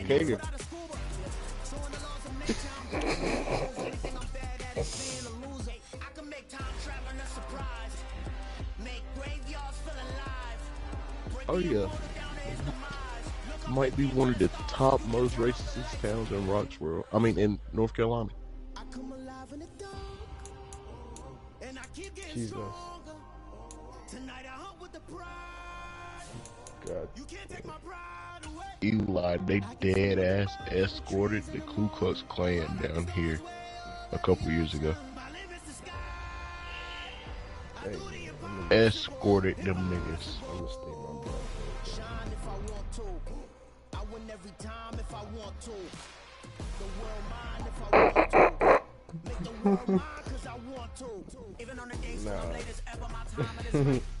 Kagan. Oh yeah, might be one of the top most racist towns in Roxborough. I mean, in North Carolina. Jesus. God. Eli, they dead ass escorted the Ku Klux Klan down here a couple years ago. Escorted them niggas.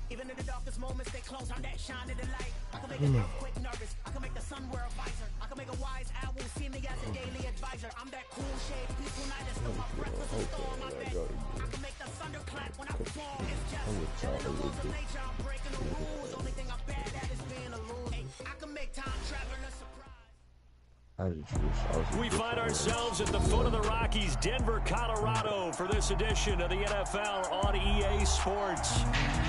Even in the darkest moments, they close on that shine of the light. I can make an earthquake nervous. I can make the sun wear a visor. I can make a wise owl see me as a daily advisor. I'm that cool shade, peaceful night is still my breakfast is storm. I bet I can make the thunder clap when I perform. It's just killing the laws of nature. I'm breaking the rules. Only thing I'm bad at is being a loser. I can make time traveling a surprise. We find ourselves at the foot of the Rockies, Denver, Colorado, for this edition of the NFL on EA Sports.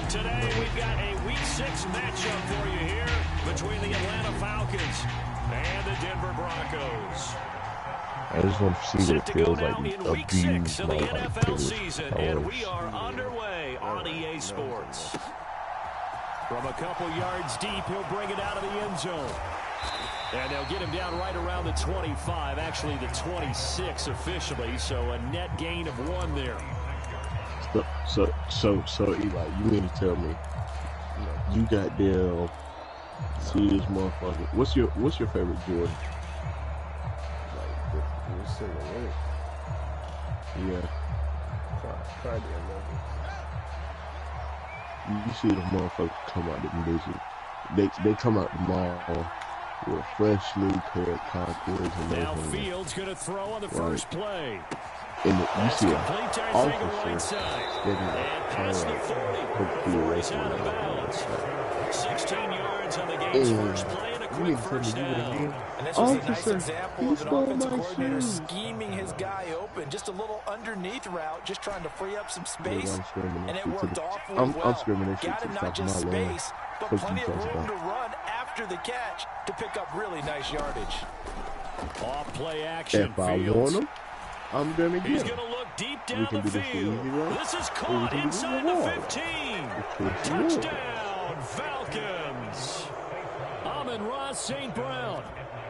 Today, we've got a Week 6 matchup for you here between the Atlanta Falcons and the Denver Broncos. I just want to see what it feels like in Week 6 of the NFL season, and we are underway on EA Sports. From a couple yards deep, he'll bring it out of the end zone. And they'll get him down right around the 25, actually the 26 officially, so a net gain of 1 there. So Eli, you mean to tell me you got them see this motherfucker? What's your favorite Jordan? Like the silhouette. Yeah. Probably You see the motherfuckers come out the bitches. They come out the mall with freshly cut Concords and now Fields going to throw on the first play. And you see an officer getting past the 40. Out of bounds. 16 yards on the game's first play and a quick first down. And this was a nice example of an offensive coordinator scheming his guy open. Just a little underneath route, just trying to free up some space, and it worked awfully well. Got him not just space, but plenty of room to run after the catch to pick up really nice yardage. Off play action. If I want him, I'm going to get him. He's going to look deep down the field. This is caught inside the 15. Touchdown, Falcons. Amon-Ra St. Brown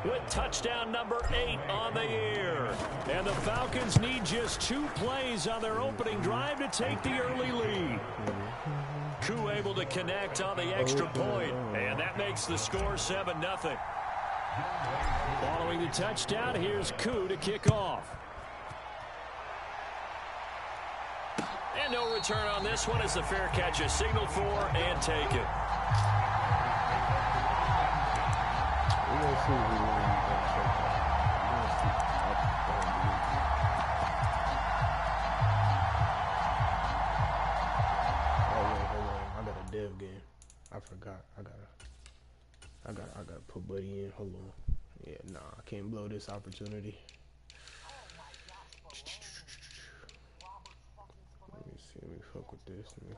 with touchdown number 8 on the year. And the Falcons need just 2 plays on their opening drive to take the early lead. Koo able to connect on the extra point, and that makes the score 7-0. Following the touchdown, here's Koo to kick off. And no return on this one as the fair catch is signaled for and taken. Game. I forgot. I gotta put Buddy in. Hold on. Yeah, nah, I can't blow this opportunity. Let me see. Let me fuck with this. Let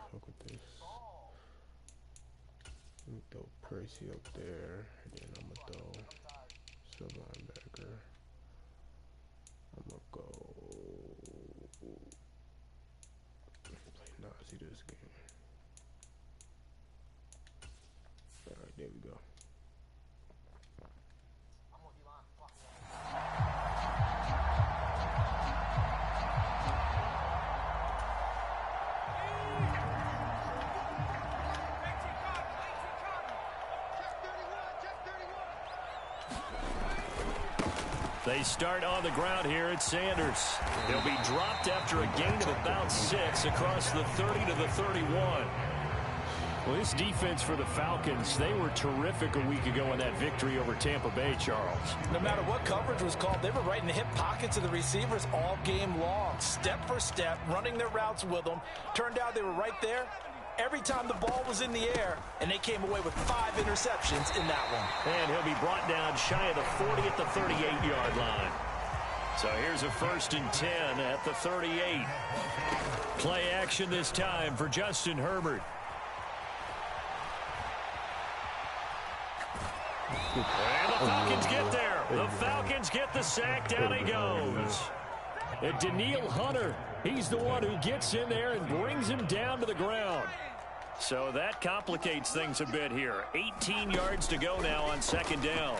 me throw Percy up there. And then I'm gonna throw Silver linebacker. I'm gonna go play Nazi this game. Alright, there we go. They start on the ground here at Sanders. They'll be dropped after a gain of about 6 across the 30 to the 31. Well, this defense for the Falcons, they were terrific a week ago in that victory over Tampa Bay, Charles. No matter what coverage was called, they were right in the hip pockets of the receivers all game long. Step for step, running their routes with them. Turned out they were right there every time the ball was in the air, and they came away with 5 interceptions in that one. And he'll be brought down shy of the 40 at the 38-yard line. So here's a 1st and 10 at the 38. Play action this time for Justin Herbert. And the Falcons get there. The Falcons get the sack. Down he goes. And Daniil Hunter, he's the one who gets in there and brings him down to the ground. So that complicates things a bit here. 18 yards to go now on 2nd down.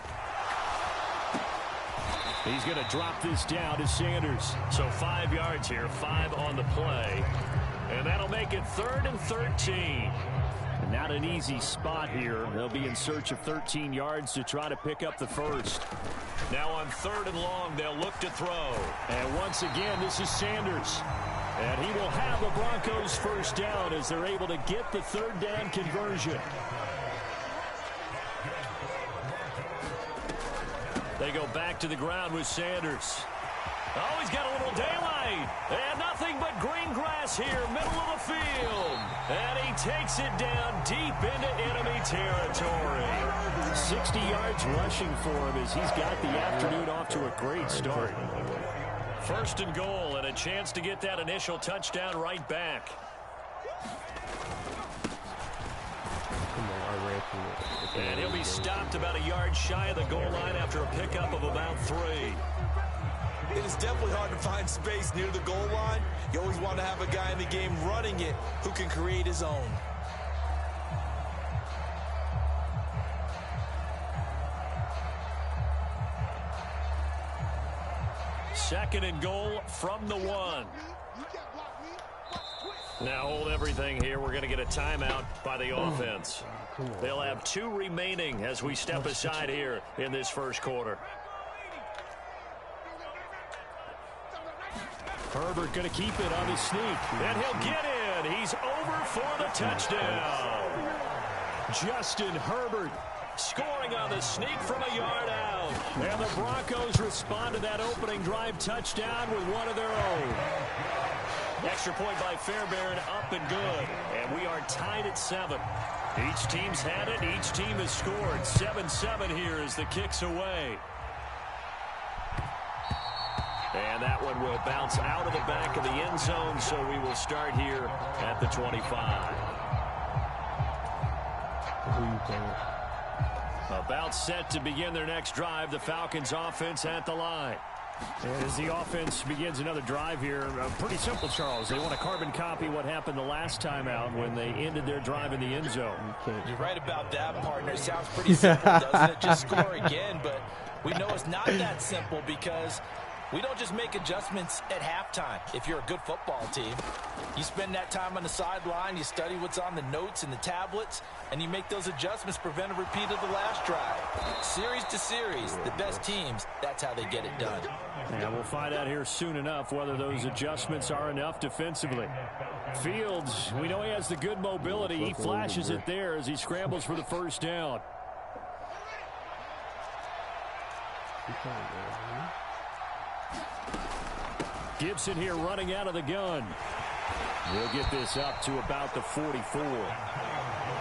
He's going to drop this down to Sanders. So 5 yards here, 5 on the play. And that'll make it 3rd and 13. Not an easy spot here. They'll be in search of 13 yards to try to pick up the first. Now on 3rd and long, they'll look to throw. And once again, this is Sanders. And he will have the Broncos first down as they're able to get the 3rd down conversion. They go back to the ground with Sanders. Oh, he's got a little daylight. And nothing but green grass here, middle of the field. And he takes it down deep into enemy territory. 60 yards rushing for him as he's got the afternoon off to a great start. 1st and goal and a chance to get that initial touchdown right back. And he'll be stopped about a yard shy of the goal line after a pickup of about 3. It is definitely hard to find space near the goal line. You always want to have a guy in the game running it who can create his own. Second and goal from the 1. Now hold everything here. We're going to get a timeout by the offense. They'll have 2 remaining as we step aside here in this first quarter. Herbert going to keep it on the sneak. And he'll get in. He's over for the touchdown. Justin Herbert scoring on the sneak from a yard out. And the Broncos respond to that opening drive touchdown with one of their own. Extra point by Fairbairn, up and good. And we are tied at 7. Each team's had it. Each team has scored. 7-7 here as the kick's away. And that one will bounce out of the back of the end zone, so we will start here at the 25. About set to begin their next drive, the Falcons offense at the line. And as the offense begins another drive here, pretty simple, Charles. They want to carbon copy what happened the last time out when they ended their drive in the end zone. You're right about that, partner. It sounds pretty simple, doesn't it? Just score again, but we know it's not that simple because we don't just make adjustments at halftime. If you're a good football team, you spend that time on the sideline, you study what's on the notes and the tablets, and you make those adjustments, prevent a repeat of the last drive. Series to series, the best teams, that's how they get it done. And we'll find out here soon enough whether those adjustments are enough defensively. Fields, we know he has the good mobility. He flashes it there as he scrambles for the first down. Gibson here running out of the gun. We'll get this up to about the 44.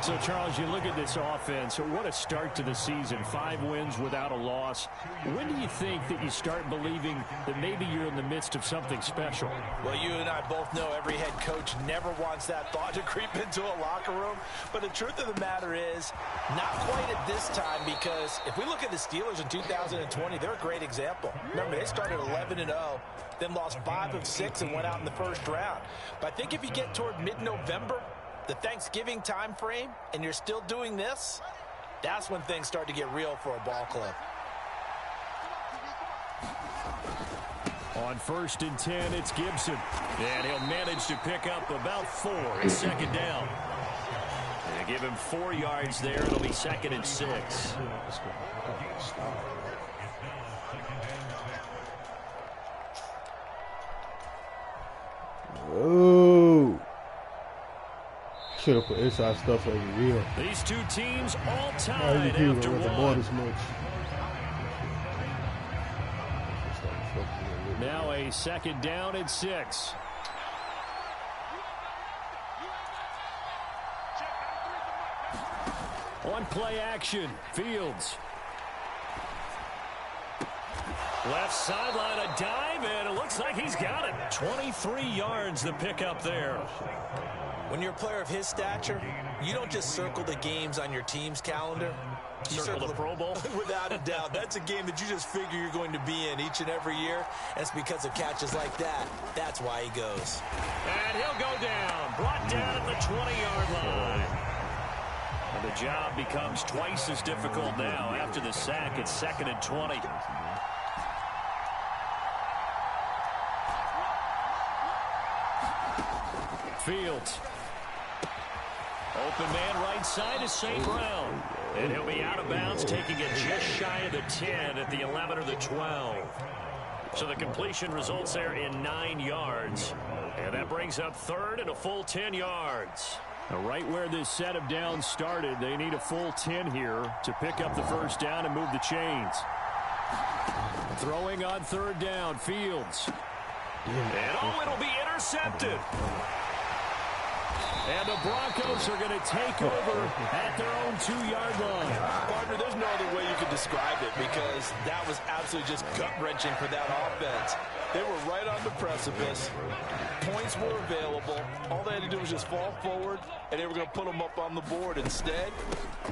So, Charles, you look at this offense, what a start to the season. 5 wins without a loss. When do you think that you start believing that maybe you're in the midst of something special? Well, you and I both know every head coach never wants that thought to creep into a locker room. But the truth of the matter is, not quite at this time, because if we look at the Steelers in 2020, they're a great example. Remember, they started 11-0. Then lost 5 of 6 and went out in the first round. But I think if you get toward mid-November, the Thanksgiving time frame, and you're still doing this, that's when things start to get real for a ball club. On 1st and 10, it's Gibson. And he'll manage to pick up about 4. It's 2nd down. They give him 4 yards there. It'll be 2nd and 6. Oh, should have put inside stuff over real. These two teams all tied after one. Now a 2nd down and 6. On play action, Fields. Left sideline, a dive, and it looks like he's got it. 23 yards to pick up there. When you're a player of his stature, you don't just circle the games on your team's calendar. You circle the Pro Bowl? Without a doubt. That's a game that you just figure you're going to be in each and every year. And it's because of catches like that. That's why he goes. And he'll go down. Brought down at the 20-yard line. And the job becomes twice as difficult now. After the sack, it's 2nd and 20. Fields. Open man right side is St. Brown. And he'll be out of bounds, taking it just shy of the 10 at the 11 or the 12. So the completion results there in 9 yards. And that brings up 3rd and a full 10 yards. Now, right where this set of downs started, they need a full 10 here to pick up the first down and move the chains. Throwing on 3rd down, Fields. And it'll be intercepted. And the Broncos are going to take over at their own 2-yard line. Partner, there's no other way you could describe it because that was absolutely just gut-wrenching for that offense. They were right on the precipice. Points were available. All they had to do was just fall forward, and they were going to put them up on the board. Instead,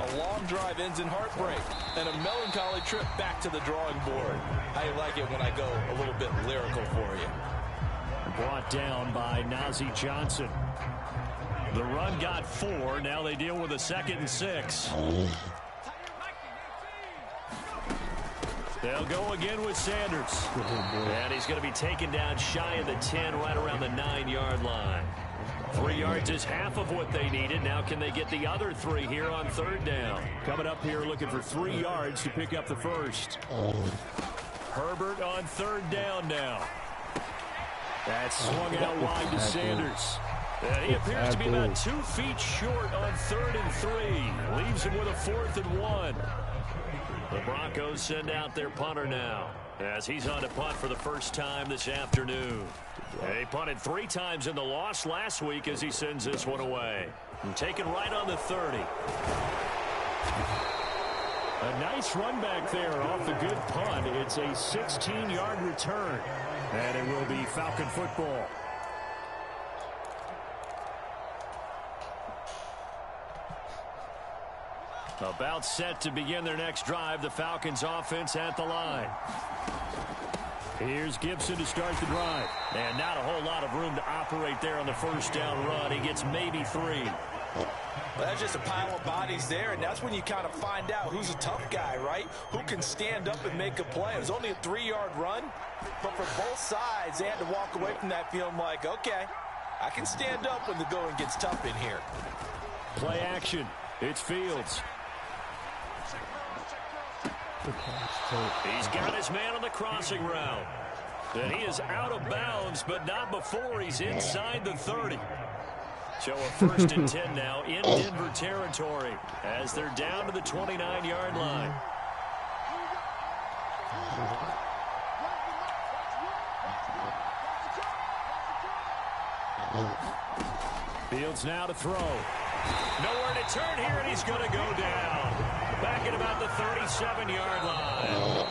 a long drive ends in heartbreak and a melancholy trip back to the drawing board. How you like it when I go a little bit lyrical for you. Brought down by Najee Johnson. The run got 4. Now they deal with a 2nd and 6. They'll go again with Sanders. And he's going to be taken down shy of the 10, right around the 9-yard line. 3 yards is half of what they needed. Now can they get the other 3 here on 3rd down? Coming up here looking for 3 yards to pick up the first. Herbert on 3rd down now. That's swung out wide to Sanders. And he appears to be about 2 feet short on 3rd and 3. Leaves him with a 4th and 1. The Broncos send out their punter now as he's on to punt for the first time this afternoon. He punted 3 times in the loss last week as he sends this one away. And taken right on the 30. A nice run back there off the good punt. It's a 16-yard return. And it will be Falcon football. About set to begin their next drive. The Falcons offense at the line. Here's Gibson to start the drive. And not a whole lot of room to operate there on the first down run. He gets maybe 3. Well, that's just a pile of bodies there, and that's when you kind of find out who's a tough guy, right? Who can stand up and make a play. It was only a 3-yard run, but for both sides, they had to walk away from that feeling like, okay, I can stand up when the going gets tough in here. Play action. It's Fields. He's got his man on the crossing route. And he is out of bounds, but not before he's inside the 30. So a 1st and 10 now in Denver territory as they're down to the 29-yard line. Fields now to throw. Nowhere to turn here, and he's going to go down. Back at about the 37-yard line.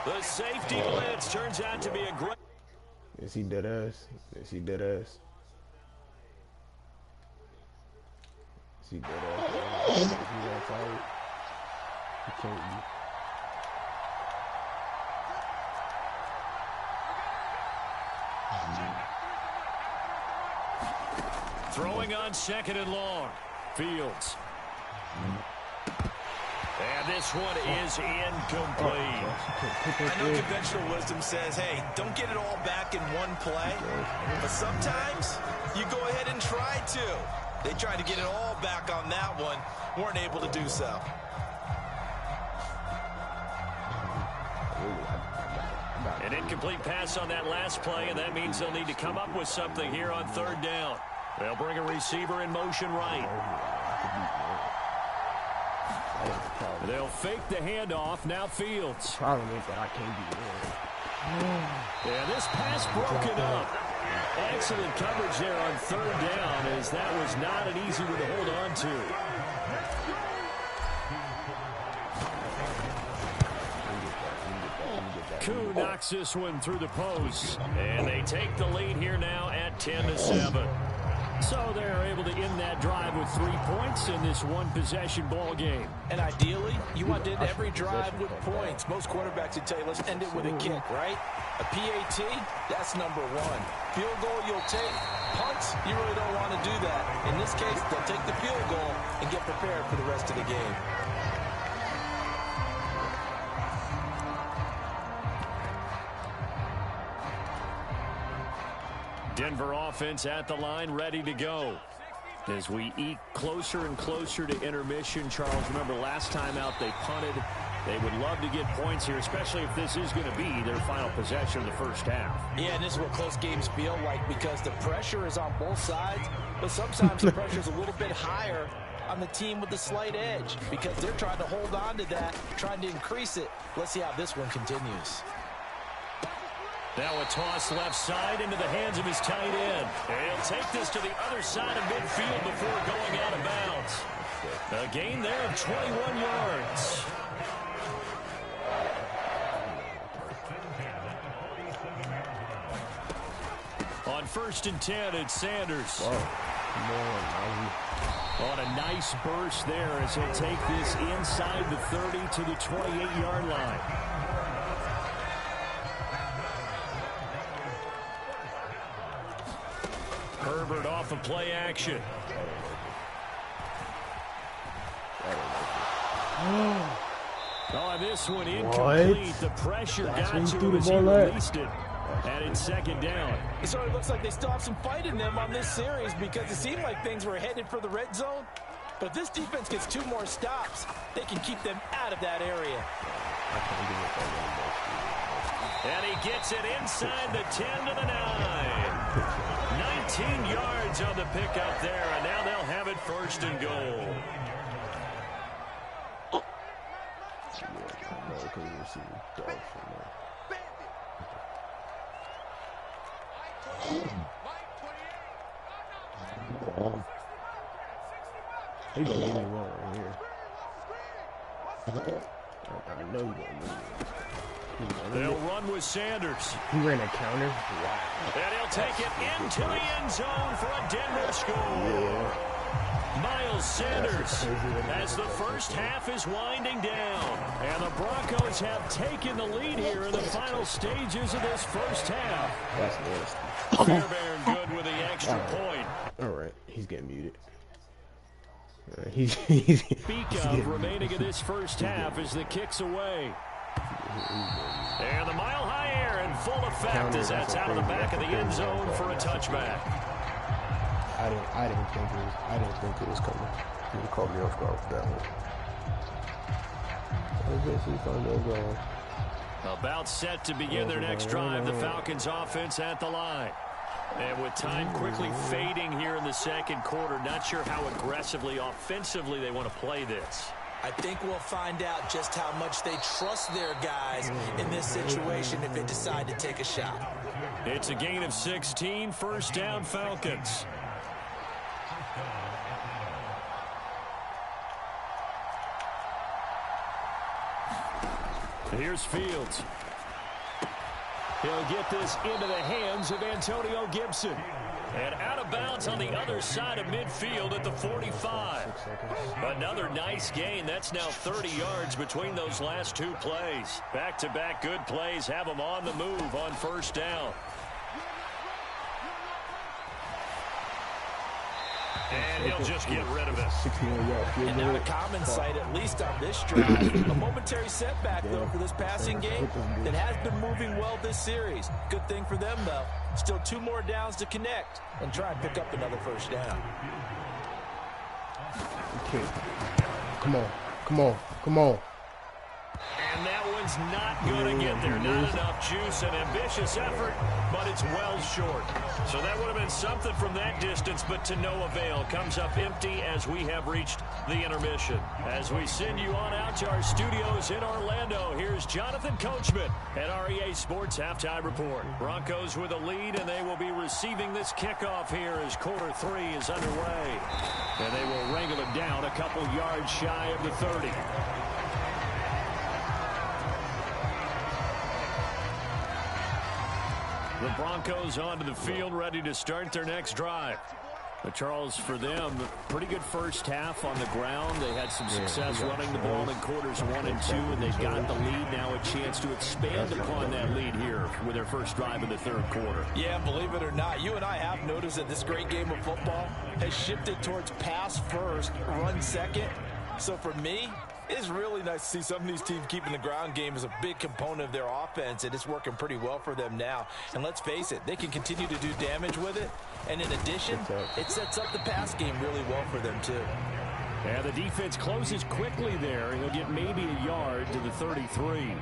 The safety blitz turns out to be a great... Is he dead ass? Is he dead ass? Is he dead ass? Is he that tired? He can't be. Throwing on 2nd and long. Fields. And this one is incomplete. I know conventional wisdom says, hey, don't get it all back in one play. But sometimes you go ahead and try to. They tried to get it all back on that one. Weren't able to do so. An incomplete pass on that last play, and that means they'll need to come up with something here on 3rd down. They'll bring a receiver in motion right. They'll fake the handoff. Now Fields. Problem is that I can't be there. Yeah, this pass broken up. Excellent coverage there on 3rd down, as that was not an easy one to hold on to. Koo knocks this one through the post. And they take the lead here now at 10-7. So they're able to end that drive with 3 points in this one-possession ball game. And ideally, you want to end every drive with points. Most quarterbacks would tell you, let's end it with a kick, right? A PAT, that's number one. Field goal you'll take. Punts, you really don't want to do that. In this case, they'll take the field goal and get prepared for the rest of the game. Denver offense at the line, ready to go. As we eke closer and closer to intermission, Charles, remember last time out they punted. They would love to get points here, especially if this is going to be their final possession of the first half. Yeah, and this is what close games feel like because the pressure is on both sides, but sometimes the pressure is a little bit higher on the team with the slight edge because they're trying to hold on to that, trying to increase it. Let's see how this one continues. Now a toss left side into the hands of his tight end. He'll take this to the other side of midfield before going out of bounds. A gain there of 21 yards. On 1st and 10, it's Sanders. On a nice burst there as he'll take this inside the 30 to the 28-yard line. Herbert off of play action. Oh, this one incomplete. The pressure got to him as he released it. And it's 2nd down. It sort of looks like they still have some fight in them on this series because it seemed like things were headed for the red zone. But if this defense gets 2 more stops, they can keep them out of that area. And he gets it inside the 10 to the 9. 19 yards on the pickup there, and now they'll have it 1st and goal. He gonna leave me wrong right here. I know he gonna leave me. They'll run with Sanders. He ran a counter. Wow. And he'll take it into the end zone for a Denver score. Yeah. Miles Sanders as the first half is winding down. And the Broncos have taken the lead here in the final stages of this first half. That's nasty. Fairbairn good with the extra point. All right, he's getting muted. Speak of remaining in this first half as the kick's away. And the mile high air in full effect as that's out of the back of the end zone for a touchback. I didn't think it was coming. He caught me off guard with that one. About set to begin their next drive, the Falcons offense at the line. And with time quickly fading here in the 2nd quarter, not sure how aggressively, offensively they want to play this. I think we'll find out just how much they trust their guys in this situation if they decide to take a shot. It's a gain of 16, 1st down Falcons. Here's Fields. He'll get this into the hands of Antonio Gibson. And out of bounds on the other side of midfield at the 45. Another nice gain. That's now 30 yards between those last 2 plays. Back-to-back good plays have them on the move on 1st down. And he'll just get rid of it. And not a common sight, at least on this drive. A momentary setback, though, for this passing game that has been moving well this series. Good thing for them, though. Still 2 more downs to connect and try and pick up another 1st down. Okay. Come on. And that one's not going to get there. Not enough juice, an ambitious effort, but it's well short. So that would have been something from that distance, but to no avail. Comes up empty as we have reached the intermission. As we send you on out to our studios in Orlando, here's Jonathan Coachman at REA Sports Halftime Report. Broncos with a lead, and they will be receiving this kickoff here as quarter 3 is underway. And they will wrangle it down a couple yards shy of the 30. The Broncos onto the field, ready to start their next drive. But Charles, for them, pretty good first half on the ground. They had some success running the ball in quarters 1 and 2, and they've got the lead now, a chance to expand upon that lead here with their first drive in the third quarter. Yeah, believe it or not, you and I have noticed that this great game of football has shifted towards pass first, run second. So for me, it's really nice to see some of these teams keeping the ground game as a big component of their offense, and it's working pretty well for them now. And let's face it, they can continue to do damage with it. And in addition, it sets up the pass game really well for them, too. And the defense closes quickly there. He'll get maybe a yard to the 33.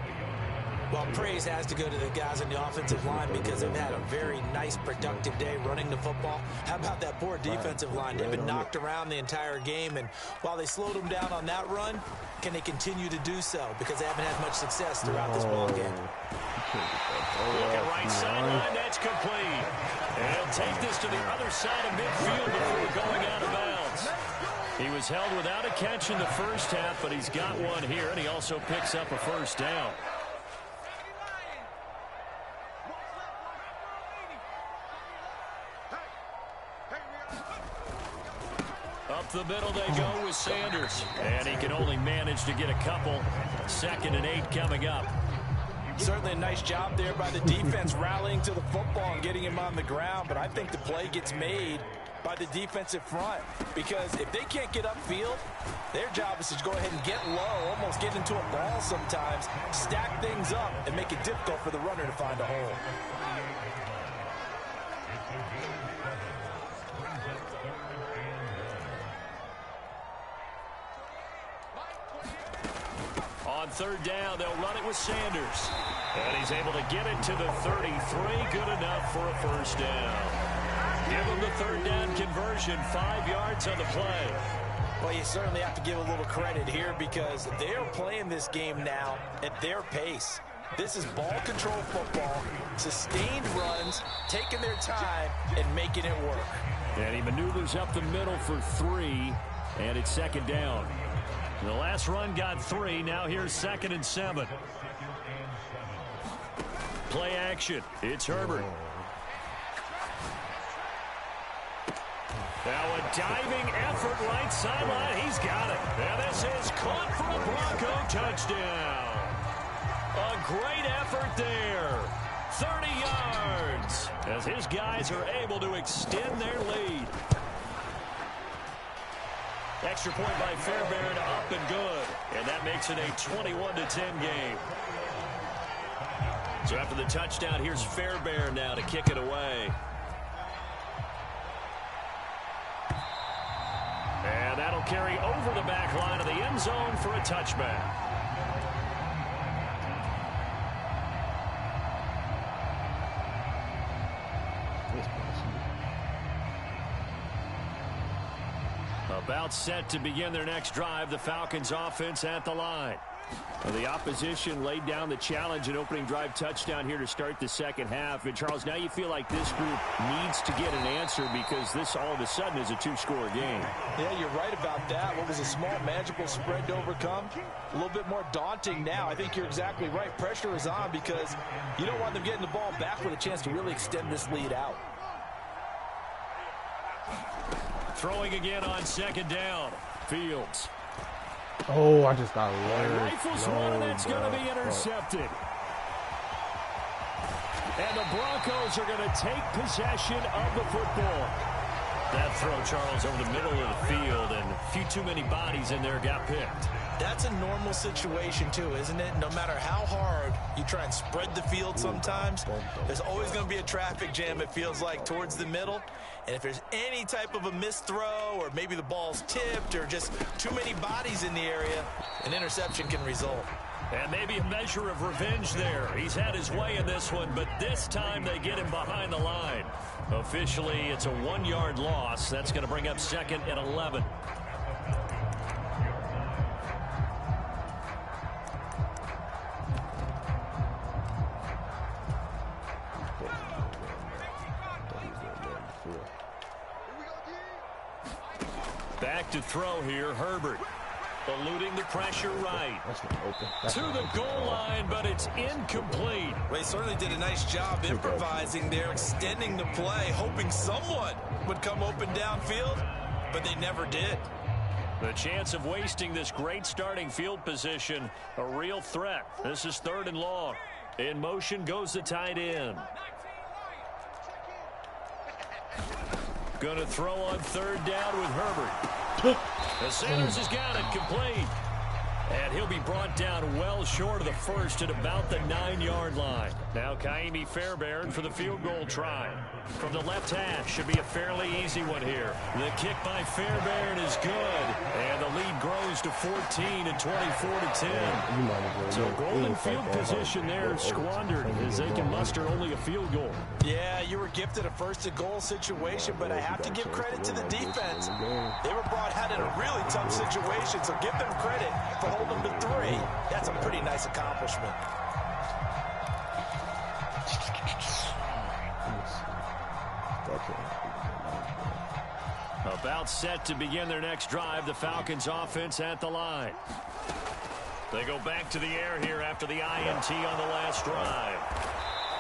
Well, praise has to go to the guys on the offensive line because they've had a very nice, productive day running the football. How about that poor defensive line? They've been knocked around the entire game, and while they slowed them down on that run, can they continue to do so? Because they haven't had much success throughout this ball game. Looking right sideline, that's complete. And he'll take this to the other side of midfield before going out of bounds. He was held without a catch in the first half, but he's got one here, and he also picks up a first down. Up the middle they go with Sanders. And he can only manage to get a couple. 2nd and 8 coming up. Certainly a nice job there by the defense rallying to the football and getting him on the ground. But I think the play gets made by the defensive front. Because if they can't get upfield, their job is to go ahead and get low, almost get into a ball sometimes, stack things up, and make it difficult for the runner to find a hole. On 3rd down, they'll run it with Sanders. And he's able to get it to the 33. Good enough for a first down. Give him the 3rd down conversion. 5 yards on the play. Well, you certainly have to give a little credit here because they're playing this game now at their pace. This is ball control football, sustained runs, taking their time, and making it work. And he maneuvers up the middle for 3, and it's 2nd down. The last run got 3. Now here's 2nd and 7. Play action. It's Herbert. Now a diving effort right sideline. He's got it. And this is caught for a Bronco touchdown. A great effort there. 30 yards as his guys are able to extend their lead. Extra point by Fairbairn, up and good. And that makes it a 21-10 game. So after the touchdown, here's Fairbairn now to kick it away. And that'll carry over the back line of the end zone for a touchback. About set to begin their next drive, the Falcons offense at the line. The opposition laid down the challenge, an opening drive touchdown here to start the second half. And Charles, now you feel like this group needs to get an answer because this all of a sudden is a 2-score game. Yeah, you're right about that. What was a small manageable spread to overcome, a little bit more daunting now. I think you're exactly right. Pressure is on because you don't want them getting the ball back with a chance to really extend this lead out. Throwing again on 2nd down. Fields. Oh, I just got alert. Rifles one, and that's going to be intercepted. And the Broncos are going to take possession of the football. That throw, Charles, over the middle of the field, and a few too many bodies in there got picked. That's a normal situation, too, isn't it? No matter how hard you try and spread the field sometimes, there's always going to be a traffic jam, it feels like, towards the middle. And if there's any type of a missed throw or maybe the ball's tipped or just too many bodies in the area, an interception can result. And maybe a measure of revenge there. He's had his way in this one, but this time they get him behind the line. Officially, it's a 1-yard loss. That's going to bring up 2nd and 11. Back to throw here, Herbert. Eluding the pressure right. To the goal line, but it's incomplete. Well, he certainly did a nice job improvising there, extending the play, hoping someone would come open downfield, but they never did. The chance of wasting this great starting field position, a real threat. This is 3rd and long. In motion goes the tight end. Going to throw on 3rd down with Herbert. The Sanders has got it complete. And he'll be brought down well short of the first at about the 9-yard line. Now Kaimi Fairbairn for the field goal try. From the left hash, should be a fairly easy one here. The kick by Fairbairn is good. And the lead grows to 14 and 24-10. So golden field position there squandered as they can muster only a field goal. Yeah, you were gifted a 1st and goal situation, but I have to give credit to the defense. They were brought out in a really tough situation, so give them credit for holding them to 3. That's a pretty nice accomplishment. About set to begin their next drive, the Falcons offense at the line. They go back to the air here after the INT on the last drive.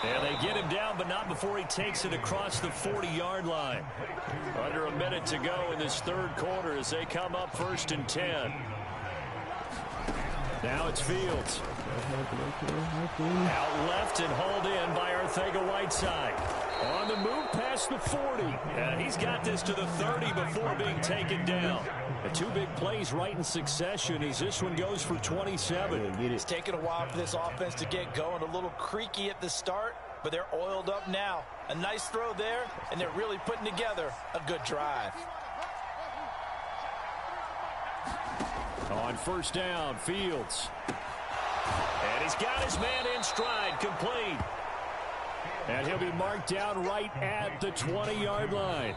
And they get him down, but not before he takes it across the 40-yard line. Under a minute to go in this 3rd quarter as they come up 1st and 10. Now it's Fields. Out left and hauled in by Arcega-Whiteside. On the move past the 40. And he's got this to the 30 before being taken down. The 2 big plays right in succession as this one goes for 27. It's taken a while for this offense to get going. A little creaky at the start, but they're oiled up now. A nice throw there, and they're really putting together a good drive. On 1st down, Fields. And he's got his man in stride, complete. And he'll be marked down right at the 20-yard line.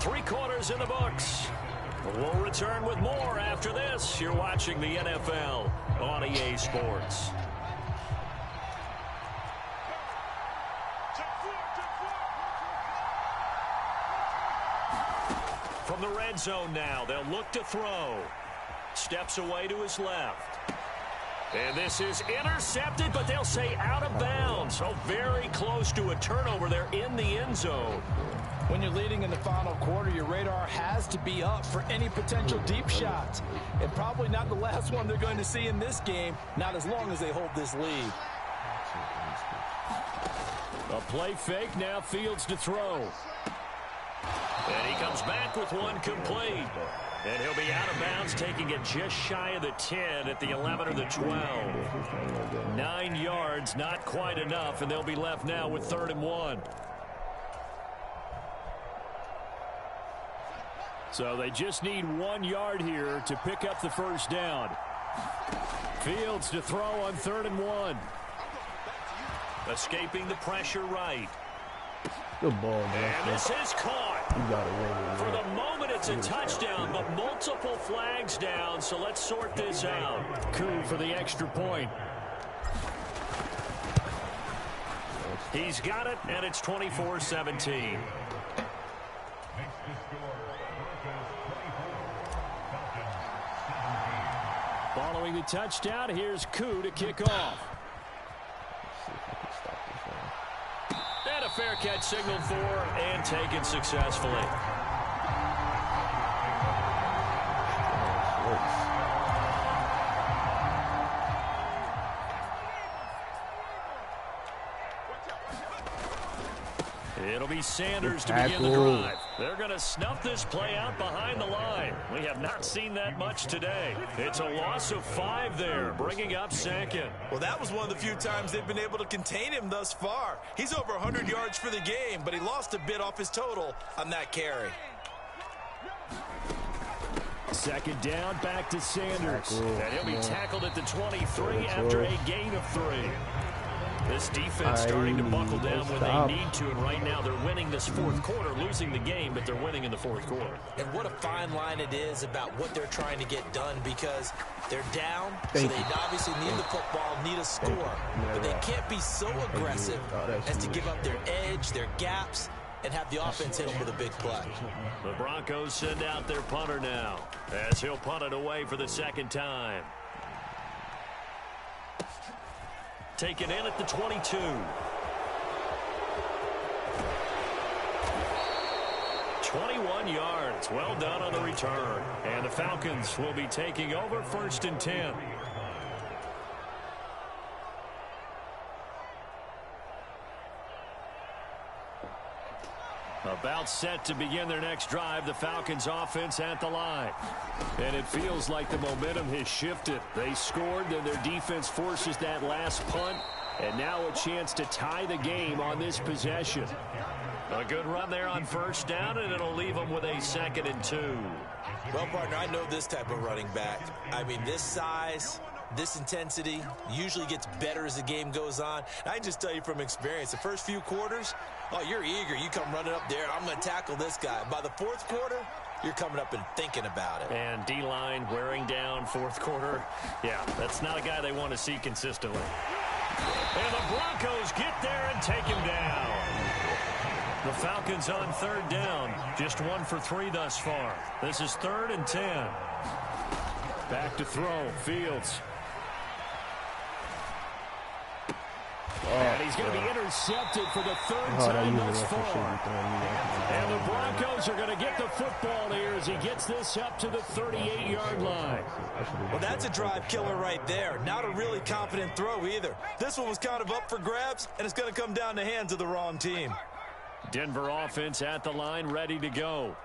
3 quarters in the books. We'll return with more after this. You're watching the NFL on EA Sports. From the red zone now, they'll look to throw. Steps away to his left. And this is intercepted, but they'll say out of bounds. So very close to a turnover there in the end zone. When you're leading in the final quarter, your radar has to be up for any potential deep shots. And probably not the last one they're going to see in this game, not as long as they hold this lead. A play fake, now Fields to throw. And he comes back with one complete. And he'll be out of bounds, taking it just shy of the 10 at the 11 or the 12. 9 yards, not quite enough, and they'll be left now with 3rd and 1. So they just need 1 yard here to pick up the 1st down. Fields to throw on 3rd and 1. Escaping the pressure right. Good ball, man. And this is caught. You got it right. For the moment, it's a touchdown, but multiple flags down, so let's sort this out. Coup for the extra point. He's got it, and it's 24-17. Following the touchdown, here's Coup to kick off. And a fair catch signaled for and taken successfully. It'll be Sanders to begin the drive. They're going to snuff this play out behind the line. We have not seen that much today. It's a loss of 5 there, bringing up 2nd. Well, that was one of the few times they've been able to contain him thus far. He's over 100 yards for the game, but he lost a bit off his total on that carry. 2nd down, back to Sanders. And he'll be tackled at the 23 after a gain of 3. This defense starting to buckle down when they need to, and right now they're winning this 4th quarter, losing the game, but they're winning in the 4th quarter. And what a fine line it is about what they're trying to get done, because they're down, so they obviously need the football, need a score, but they can't be so aggressive as to give up their edge, their gaps, and have the offense hit them with a big play. The Broncos send out their punter now, as he'll punt it away for the second time. Taken in at the 22. $21 yards. Well done on the return. And the Falcons will be taking over 1st and 10. About set to begin their next drive, the Falcons offense at the line. And it feels like the momentum has shifted. They scored, then their defense forces that last punt. And now a chance to tie the game on this possession. A good run there on 1st down, and it'll leave them with a 2nd and 2. Well, partner, I know this type of running back. I mean, this size, this intensity usually gets better as the game goes on. And I just tell you from experience, the first few quarters, oh, you're eager. You come running up there, I'm going to tackle this guy. By the 4th quarter, you're coming up and thinking about it. And D-line wearing down 4th quarter. Yeah, that's not a guy they want to see consistently. And the Broncos get there and take him down. The Falcons on 3rd down. Just 1 for 3 thus far. This is 3rd and 10. Back to throw. Fields. And he's going to be intercepted for the 3rd time thus far. And the Broncos are going to get the football here as he gets this up to the 38-yard line. Well, that's a drive killer right there. Not a really confident throw either. This one was kind of up for grabs, and it's going to come down the hands of the wrong team. Denver offense at the line, ready to go.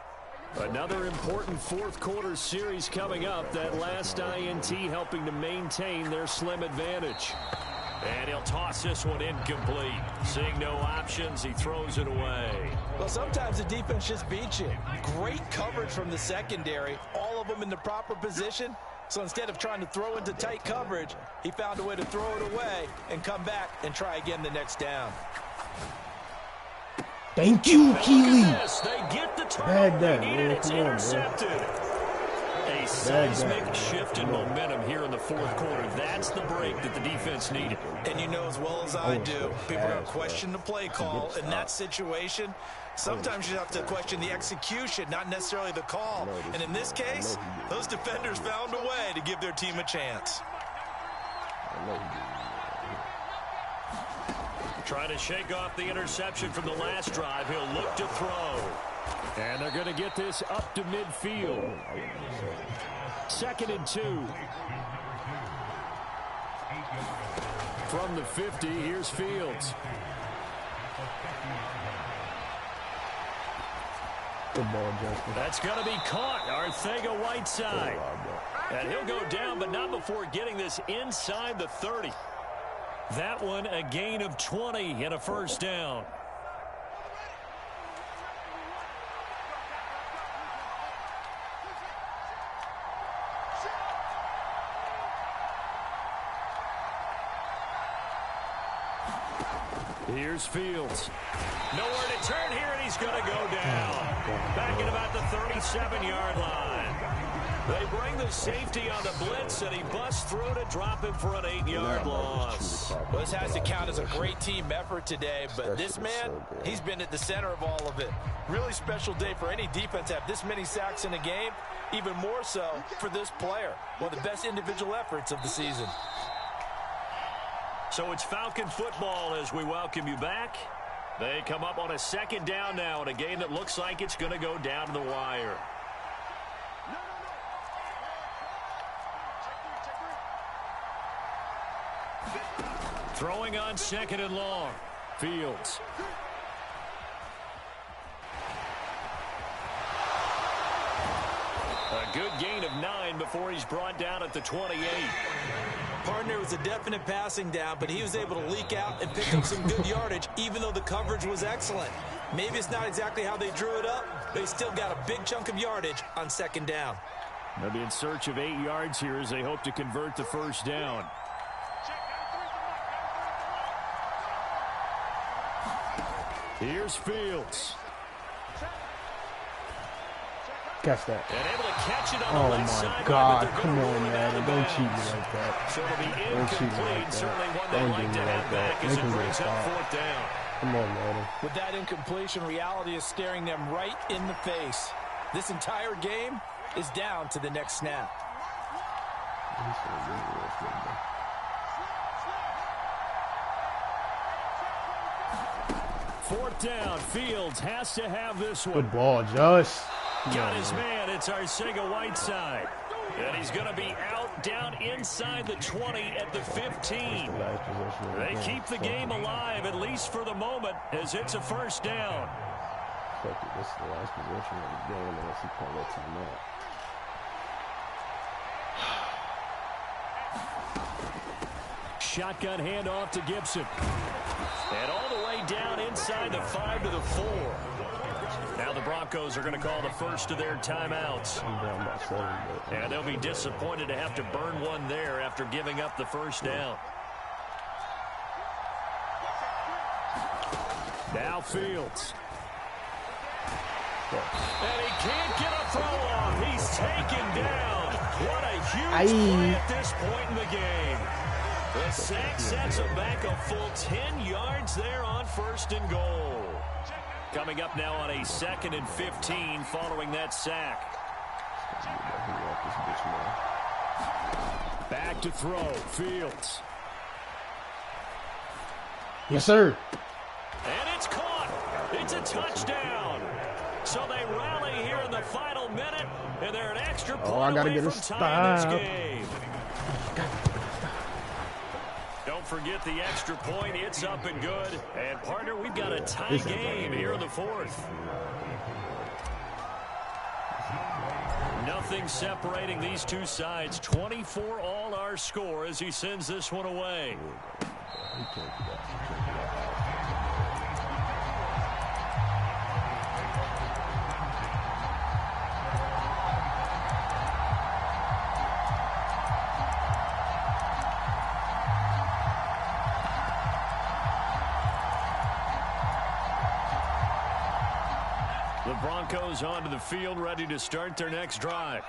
Another important 4th quarter series coming up. That last INT helping to maintain their slim advantage. And he'll toss this one incomplete. Seeing no options, he throws it away. Well, sometimes the defense just beats you. Great coverage from the secondary. All of them in the proper position. So instead of trying to throw into tight coverage, he found a way to throw it away and come back and try again the next down. Thank you, Keely. They get the turnover they needed. It's intercepted. A seismic shift in momentum here in the 4th quarter. That's the break that the defense needed. And you know as well as I do, people are going to question the play call in that situation. Sometimes you have to question the execution, not necessarily the call. And in this case, those defenders found a way to give their team a chance. Trying to shake off the interception from the last drive. He'll look to throw. And they're going to get this up to midfield. 2nd and 2. From the 50, here's Fields. That's going to be caught. Arcega-Whiteside. And he'll go down, but not before getting this inside the 30. That one a gain of 20 and a 1st down. Here's Fields. Nowhere to turn here, and he's going to go down. Back at about the 37-yard line. They bring the safety on the blitz, and he busts through to drop him for an 8-yard loss. Well, this has to count as a great team effort today, but this man, he's been at the center of all of it. Really special day for any defense to have this many sacks in a game, even more so for this player. One of the best individual efforts of the season. So it's Falcon football as we welcome you back. They come up on a 2nd down now in a game that looks like it's going to go down to the wire. Throwing on 2nd and long. Fields. A good gain of 9 before he's brought down at the 28. Partner was a definite passing down, but he was able to leak out and pick up some good yardage, even though the coverage was excellent. Maybe it's not exactly how they drew it up, but he still got a big chunk of yardage on 2nd down. They'll be in search of 8 yards here as they hope to convert the 1st down. Here's Fields. Catch that. And able to catch it on Oh the left my side, God! Come on, man! Don't cheat me like that. So it'll be Don't cheat me incomplete. like Certainly that. one they Don't like do to me have like back that. as They it can brings get up stopped. 4th down. Come on, man. With that incompletion, reality is staring them right in the face. This entire game is down to the next snap. Fourth down. Fields has to have this one. Good ball, Josh. Got his man. It's ElijxhDaGoat's. And he's going to be out down inside the 20 at the 15. They keep the game alive, at least for the moment, as it's a first down. Fuck it, this is the last possession of the game unless he call that timeout. Shotgun handoff to Gibson. And all the way down inside the 5 to the 4. Now the Broncos are going to call the first of their timeouts. And they'll be disappointed to have to burn one there after giving up the first down. Now Fields. And he can't get a throw off. He's taken down. What a huge play at this point in the game. The sack sets him back a full 10 yards there on 1st and goal. Coming up now on a 2nd and 15 following that sack. Back to throw. Fields. Yes, sir. And it's caught. It's a touchdown. So they rally here in the final minute, and they're an extra point away from tying this game. Don't forget the extra point. It's up and good. And, partner, we've got a tie game here in the 4th. Nothing separating these two sides. 24 all our score as he sends this one away. The Broncos onto the field, ready to start their next drive.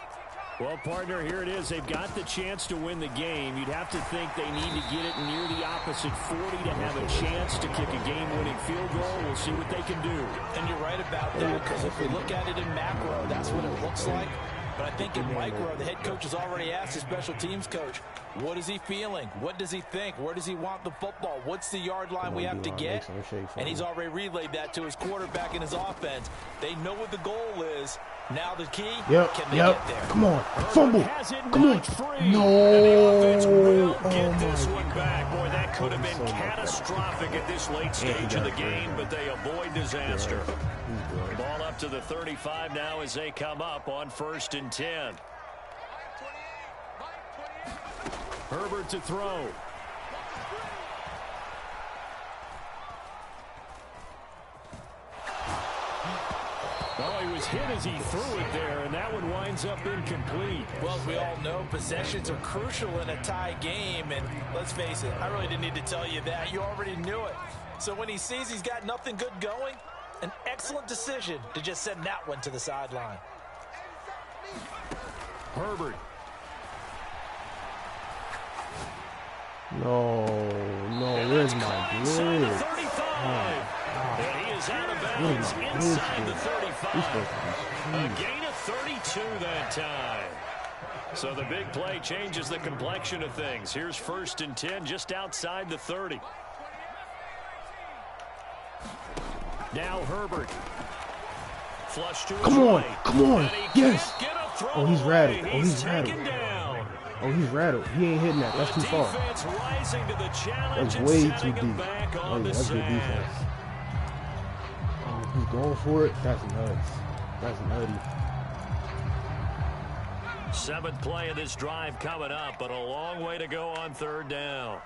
Well, partner, here it is. They've got the chance to win the game. You'd have to think they need to get it near the opposite 40 to have a chance to kick a game-winning field goal. We'll see what they can do. And you're right about that, because if we look at it in macro, that's what it looks like. But I think in micro, the head coach has already asked the special teams coach, what is he feeling? What does he think? Where does he want the football? What's the yard line we have to get? And he's already relayed that to his quarterback and his offense. They know what the goal is. Now the key, can they get there? Come on, fumble. Come on. No. And the offense will get this one back. Boy, that could have been catastrophic at this late stage of the game, but they avoid disaster. Ball up to the 35 now as they come up on 1st and 10. Herbert to throw. Oh, he was hit as he threw it there, and that one winds up incomplete. Well, as we all know, possessions are crucial in a tie game, and let's face it, I really didn't need to tell you that. You already knew it. So when he sees he's got nothing good going, an excellent decision to just send that one to the sideline. Herbert. No, where's my Inside the 35. And he is out of bounds inside the 35. A gain of 32 that time. So the big play changes the complexion of things. Here's 1st and 10 just outside the 30. Now Herbert. Flush to his right. Come on. Yes. Oh, he's rattled. He's rattled. He ain't hitting that. That's too far. That's way too deep. Oh, yeah, that's good defense. Oh, he's going for it. That's nuts. That's nutty. 7th play of this drive coming up, but a long way to go on 3rd down.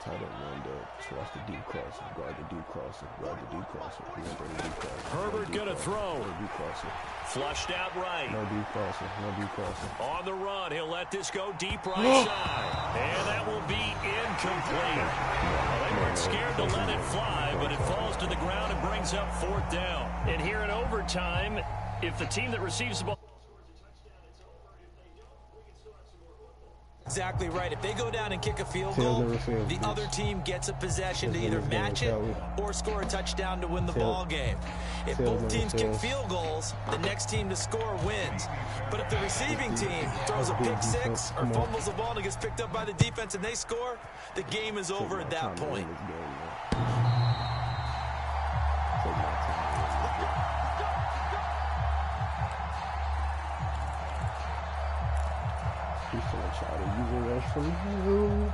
Tight end lined up. Watch the deep crosser. Guard the deep crosser. Guard the deep crosser. Herbert gonna throw. Flushed out right. No deep crosser. No deep crosser. On the run, he'll let this go deep right side. And that will be incomplete. Well, they weren't scared to let it fly, but it falls to the ground and brings up 4th down. And here in overtime, if the team that receives the ball... Exactly right. If they go down and kick a field goal, the other team gets a possession to either match it or score a touchdown to win the ball game. If both teams kick field goals, the next team to score wins. But if the receiving team throws a pick six or fumbles the ball and gets picked up by the defense and they score, the game is over at that point. He's gonna try to use a rush from you.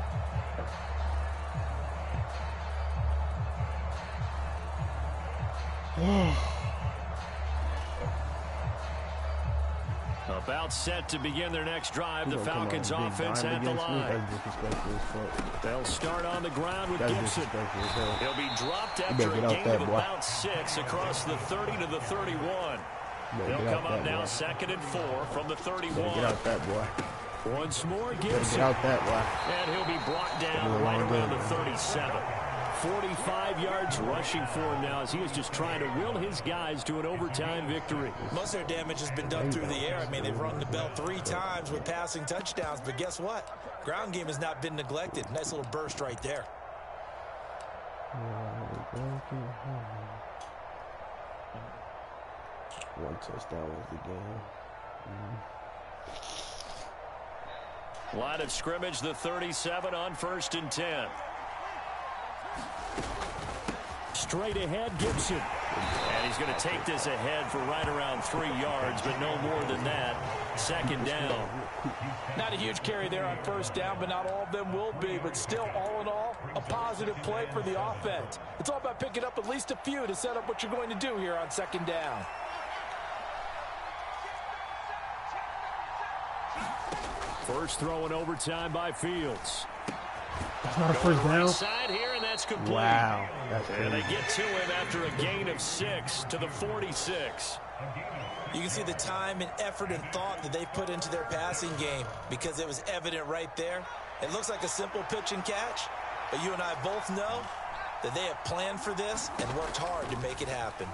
About set to begin their next drive, the Falcons offense at the line. They'll start on the ground with Gibson. He'll be dropped after a gain of about 6 across the 30 to the 31. They'll come up now 2nd and 4 from the 31. Get out that boy. Once more, Gibson. Get out that boy. And he'll be brought down right around the 37. 45 yards rushing for him now as he is just trying to will his guys to an overtime victory. Most of their damage has been done through the air. I mean, they've rung the bell 3 times with passing touchdowns, but guess what? Ground game has not been neglected. Nice little burst right there. One touchdown was the game. Line of scrimmage, the 37 on 1st and 10. Straight ahead, Gibson. And he's going to take this ahead for right around 3 yards, but no more than that. 2nd down. Not a huge carry there on 1st down, but not all of them will be. But still, all in all, a positive play for the offense. It's all about picking up at least a few to set up what you're going to do here on 2nd down. First throw in overtime by Fields. That's not a first down. Right side here, and that's complete. Wow. And they get to him after a gain of 6 to the 46. You can see the time and effort and thought that they put into their passing game because it was evident right there. It looks like a simple pitch and catch, but you and I both know that they have planned for this and worked hard to make it happen.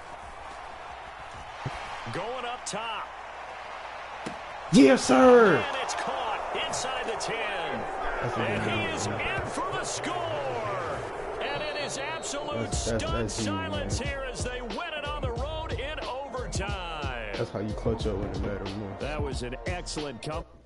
Going up top. Yes, sir. And it's caught inside the 10. And he is in for the score. And it is absolute stunned silence here as they win it on the road in overtime. That's how you clutch up when it matters more. That was an excellent comeback.